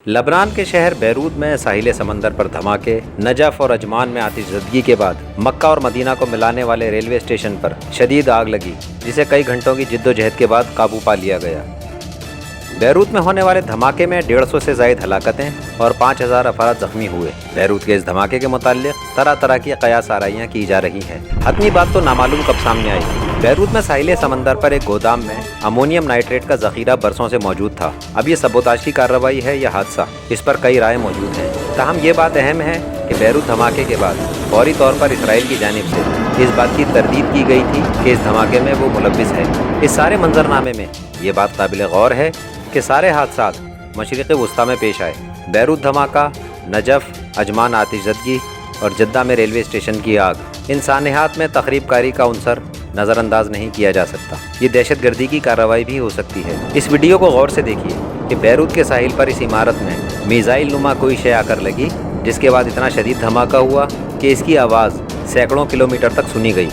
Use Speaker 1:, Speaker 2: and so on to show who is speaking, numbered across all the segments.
Speaker 1: لبنان کے شہر بیروت میں ساحل سمندر پر دھماکے، نجف اور عجمان میں آتش زدگی کے بعد مکہ اور مدینہ کو ملانے والے ریلوے اسٹیشن پر شدید آگ لگی، جسے کئی گھنٹوں کی جد و جہد کے بعد قابو پا لیا گیا۔ بیروت میں ہونے والے دھماکے میں 150 سے زائد ہلاکتیں اور 5000 افراد زخمی ہوئے۔ بیروت کے اس دھماکے کے متعلق طرح طرح کی قیاس آرائیاں کی جا رہی ہیں۔ حتمی بات تو نامعلوم کب سامنے آئی۔ بیروت میں ساحل سمندر پر ایک گودام میں امونیم نائٹریٹ کا ذخیرہ برسوں سے موجود تھا۔ اب یہ سبوتاژ کی کارروائی ہے یا حادثہ، اس پر کئی رائے موجود ہیں۔ تاہم یہ بات اہم ہے کہ بیروت دھماکے کے بعد فوری طور پر اسرائیل کی جانب سے اس بات کی تردید کی گئی تھی کہ اس دھماکے میں وہ ملوث ہے۔ اس سارے منظرنامے میں یہ بات قابل غور ہے کہ سارے حادثات مشرق وسطیٰ میں پیش آئے۔ بیروت دھماکہ، نجف، عجمان آتش زدگی اور جدہ میں ریلوے اسٹیشن کی آگ، ان سانحات میں تخریب کاری کا عنصر نظر انداز نہیں کیا جا سکتا۔ یہ دہشت گردی کی کارروائی بھی ہو سکتی ہے۔ اس ویڈیو کو غور سے دیکھیے کہ بیروت کے ساحل پر اس عمارت میں میزائل نما کوئی شے آ کر لگی، جس کے بعد اتنا شدید دھماکہ ہوا کہ اس کی آواز سینکڑوں کلومیٹر تک سنی گئی۔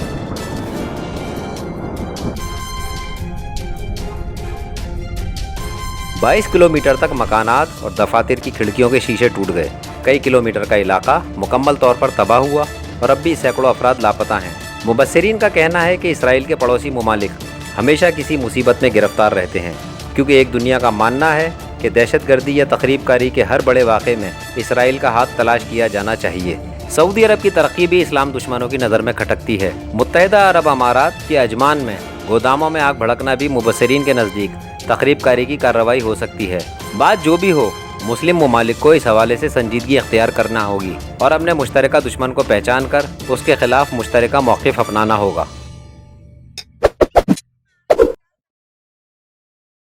Speaker 1: 22 کلومیٹر تک مکانات اور دفاتر کی کھڑکیوں کے شیشے ٹوٹ گئے۔ کئی کلومیٹر کا علاقہ مکمل طور پر تباہ ہوا اور اب بھی سینکڑوں افراد لاپتہ ہیں۔ مبصرین کا کہنا ہے کہ اسرائیل کے پڑوسی ممالک ہمیشہ کسی مصیبت میں گرفتار رہتے ہیں، کیونکہ ایک دنیا کا ماننا ہے کہ دہشت گردی یا تخریب کاری کے ہر بڑے واقعے میں اسرائیل کا ہاتھ تلاش کیا جانا چاہیے۔ سعودی عرب کی ترقی بھی اسلام دشمنوں کی نظر میں کھٹکتی ہے۔ متحدہ عرب امارات کے عجمان میں گوداموں میں آگ بھڑکنا بھی مبصرین کے نزدیک تخریب کاری کی کارروائی ہو سکتی ہے۔ بات جو بھی ہو، مسلم ممالک کو اس حوالے سے سنجیدگی اختیار کرنا ہوگی اور اپنے مشترکہ دشمن کو پہچان کر اس کے خلاف مشترکہ موقف اپنانا ہوگا۔